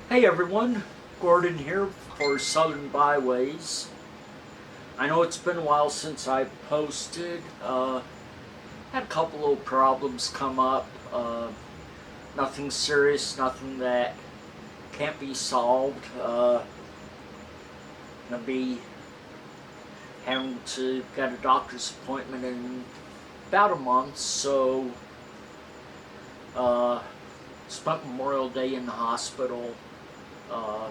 Hey everyone, Gordon here for Southern Byways. I know it's been a while since I posted. Had a couple of problems come up. Nothing serious, nothing that can't be solved. Gonna be having to get a doctor's appointment in about a month, so spent Memorial Day in the hospital. Uh,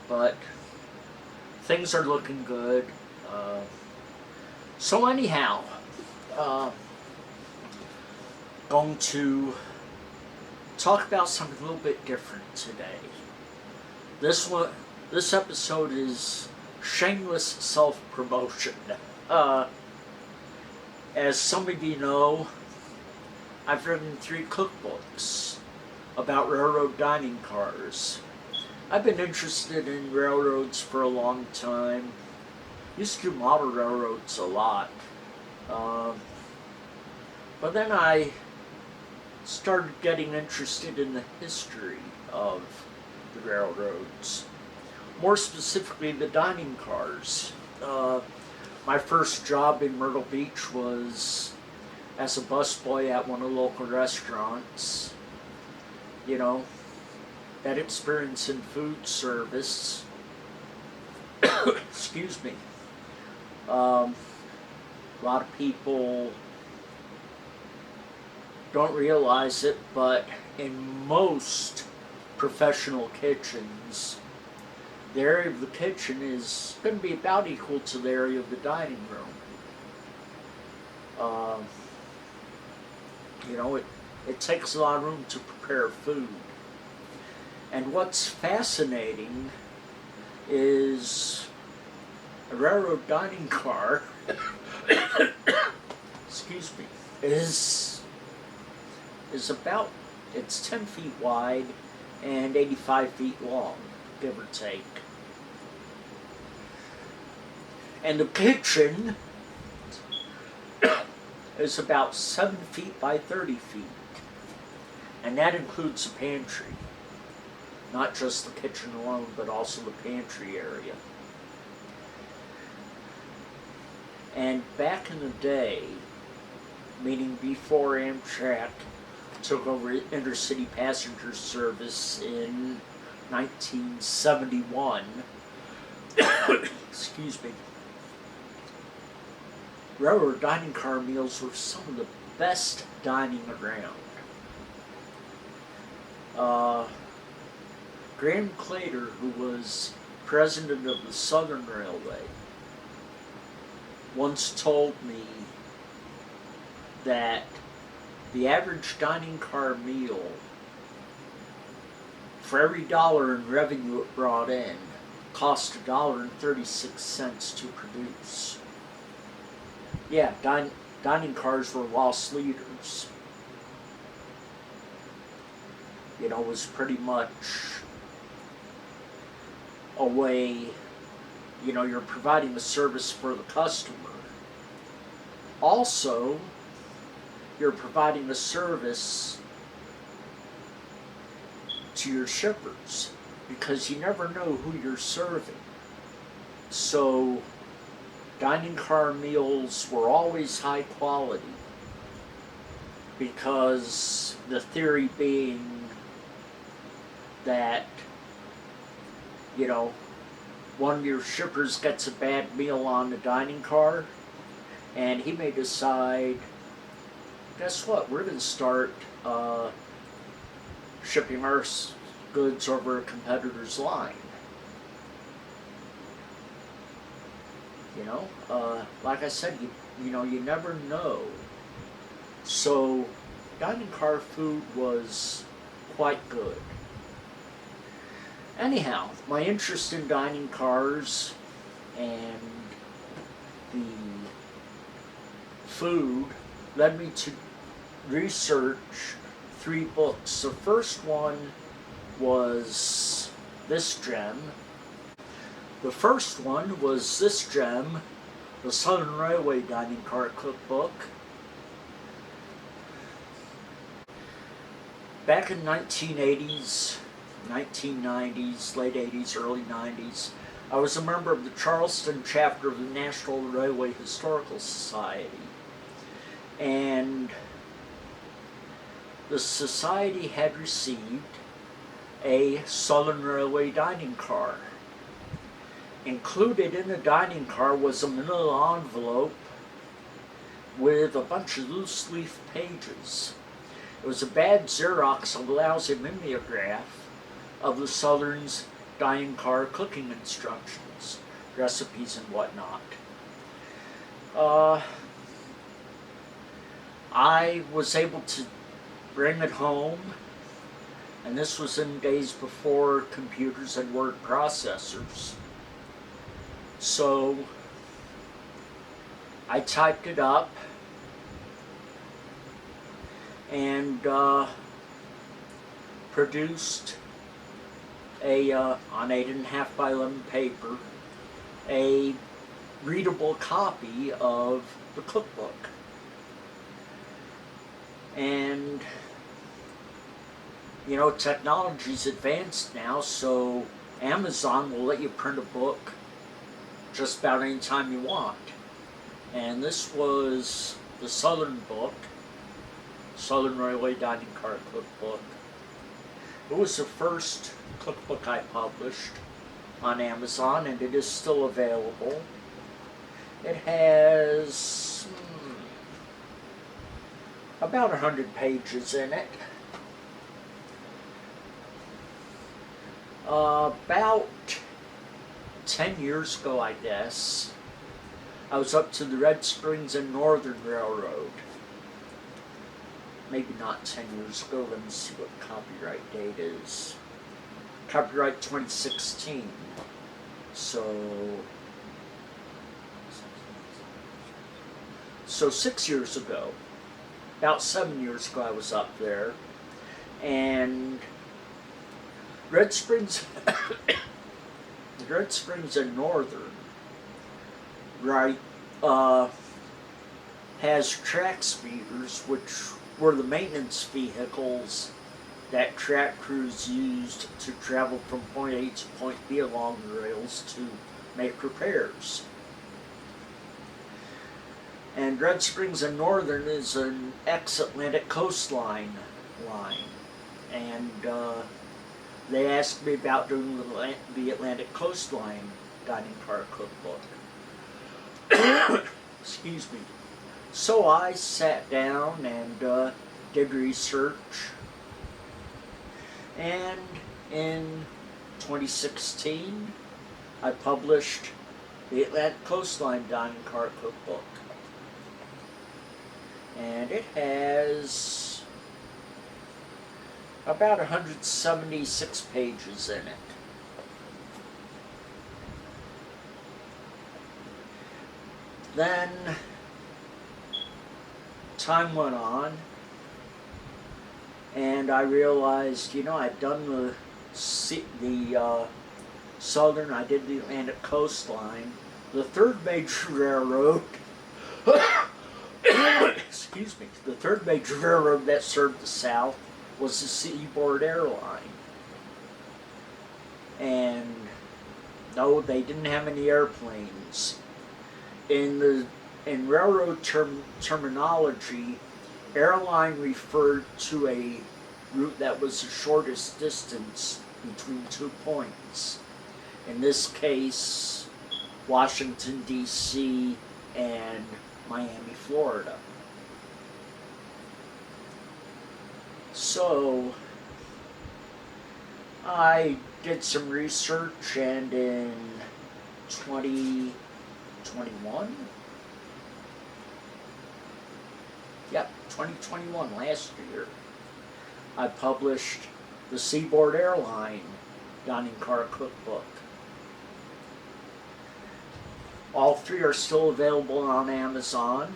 but things are looking good. So anyhow, uh, going to talk about something a little bit different today. This episode is shameless self-promotion. As some of you know, I've written 3 cookbooks about railroad dining cars. I've been interested in railroads for a long time. Used to do model railroads a lot. But then I started getting interested in the history of the railroads. More specifically, the dining cars. My first job in Myrtle Beach was as a busboy at one of the local restaurants. You know, that experience in food service, excuse me, a lot of people don't realize it, but in most professional kitchens, the area of the kitchen is going to be about equal to the area of the dining room. It takes a lot of room to prepare food. And what's fascinating is a railroad dining car excuse me, is about, it's 10 feet wide and 85 feet long, give or take. And the kitchen is about 7 feet by 30 feet. And that includes the pantry. Not just the kitchen alone, but also the pantry area. And back in the day, meaning before Amtrak took over intercity passenger service in 1971, excuse me, railroad dining car meals were some of the best dining around. Graham Claytor, who was president of the Southern Railway, once told me that the average dining car meal, for every dollar in revenue it brought in, cost $1.36 to produce. Yeah, dining cars were lost leaders. It was pretty much a way, you're providing a service for the customer. Also, you're providing a service to your shippers, because you never know who you're serving. So, dining car meals were always high quality, because the theory being that, one of your shippers gets a bad meal on the dining car, and he may decide, guess what, we're going to start shipping our goods over a competitor's line. Like I said, you never know. So, dining car food was quite good. Anyhow, my interest in dining cars and the food led me to research 3 books. The first one was this gem. The first one was this gem, the Southern Railway Dining Car Cookbook. Back in 1980s, 1990s, late 80s, early 90s. I was a member of the Charleston chapter of the National Railway Historical Society. And the society had received a Southern Railway dining car. Included in the dining car was a manila envelope with a bunch of loose leaf pages. It was a bad Xerox of a lousy mimeograph of the Southern's dining car cooking instructions, recipes, and whatnot. I was able to bring it home, and this was in days before computers and word processors. So I typed it up and produced on 8.5 by 11 paper, a readable copy of the cookbook. And, you know, technology's advanced now, so Amazon will let you print a book just about any time you want. And this was the Southern book, Southern Railway Dining Car Cookbook. It was the first cookbook I published on Amazon, and it is still available. It has about 100 pages in it. About 10 years ago, I guess, I was up to the Red Springs and Northern Railroad. Maybe not 10 years ago. Let me see what copyright date is. Copyright 2016. So 6 years ago. About 7 years ago I was up there. And Red Springs Red Springs and Northern, right, has track speeders, which were the maintenance vehicles that track crews used to travel from point A to point B along the rails to make repairs. And Red Springs and Northern is an ex-Atlantic coastline line. And they asked me about doing the Atlantic coastline dining car cookbook. Excuse me. So I sat down and did research. And in 2016, I published the Atlantic Coastline Dining Car Cookbook. And it has about 176 pages in it. Then time went on, and I realized, you know, I'd done the Southern, I did the Atlantic Coastline. The third major railroad, excuse me, the third major railroad that served the South was the Seaboard Airline. And no, they didn't have any airplanes. In railroad terminology, airline referred to a route that was the shortest distance between 2 points. In this case, Washington, D.C. and Miami, Florida. So I did some research, and in 2021, yep, 2021, last year, I published the Seaboard Airline Dining Car Cookbook. All three are still available on Amazon.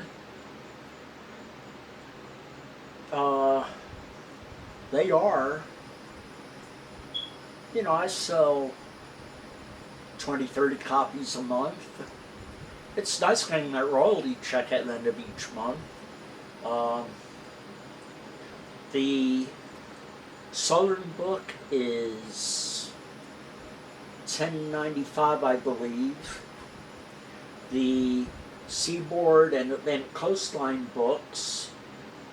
They are, you know, I sell 20, 30 copies a month. It's nice getting that royalty check at the end of each month. The Southern Book is $10.95, I believe. The Seaboard and Atlantic Coastline books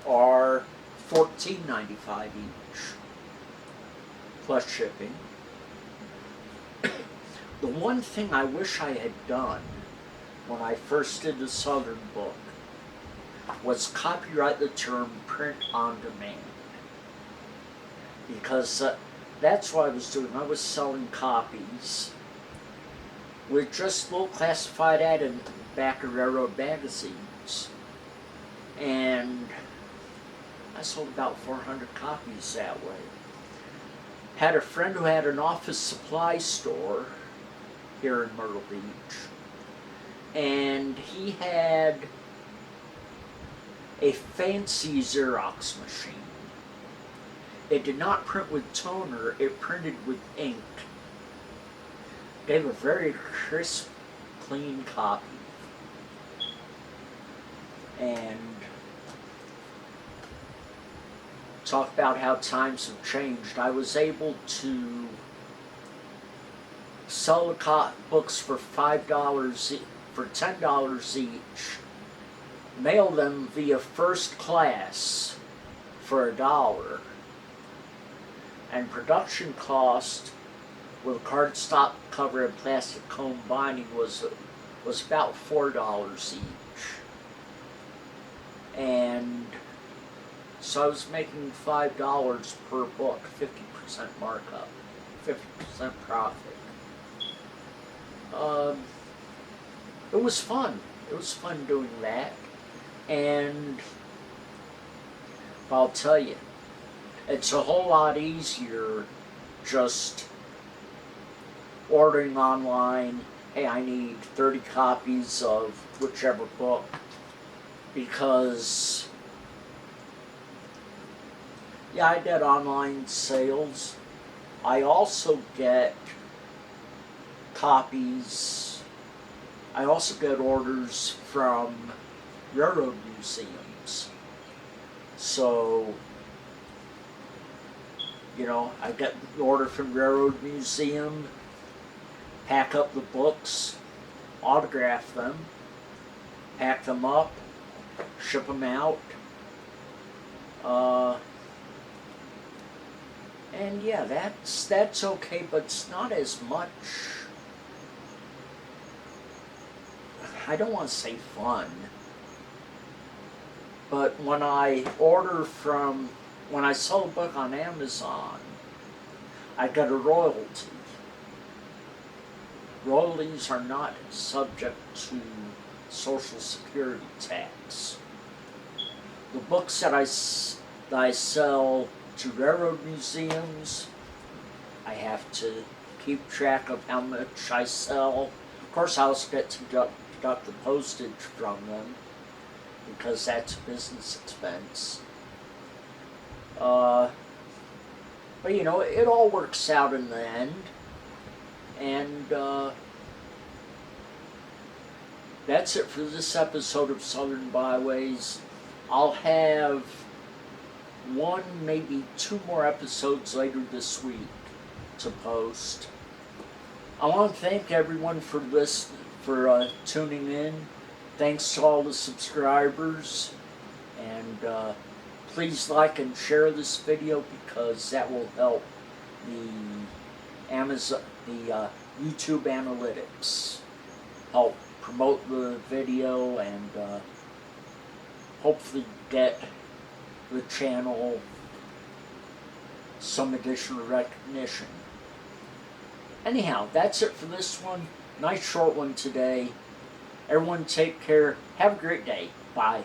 are $14.95 each, plus shipping. The one thing I wish I had done when I first did the Southern Book was copyright the term print on demand. Because that's what I was doing. I was selling copies with just little classified ad in the back of railroad magazines. And I sold about 400 copies that way. Had a friend who had an office supply store here in Myrtle Beach, and he had a fancy Xerox machine. It did not print with toner, it printed with ink. Gave a very crisp, clean copy. And talk about how times have changed. I was able to sell the books for $5, for $10 each, mail them via first class for $1, and production cost with cardstock cover and plastic cone binding was about $4 each. And so I was making $5 per book, 50% markup, 50% profit. It was fun. It was fun doing that. And I'll tell you, it's a whole lot easier just ordering online, hey, I need 30 copies of whichever book, because, yeah, I did online sales. I also get copies, I also get orders from railroad museums. So, you know, I get an order from Railroad Museum, pack up the books, autograph them, pack them up, ship them out. And yeah, that's okay, but it's not as much, I don't want to say fun, but when I when I sell a book on Amazon, I get a royalty. Royalties are not subject to Social Security tax. The books that I sell to railroad museums, I have to keep track of how much I sell. Of course, I also get to deduct the postage from them, because that's a business expense. But you know, it all works out in the end. And that's it for this episode of Southern Byways. I'll have one, maybe two more episodes later this week to post. I want to thank everyone for tuning in. Thanks to all the subscribers, and please like and share this video, because that will help the YouTube analytics, help promote the video, and hopefully get the channel some additional recognition. Anyhow, that's it for this one. Nice short one today. Everyone take care. Have a great day. Bye.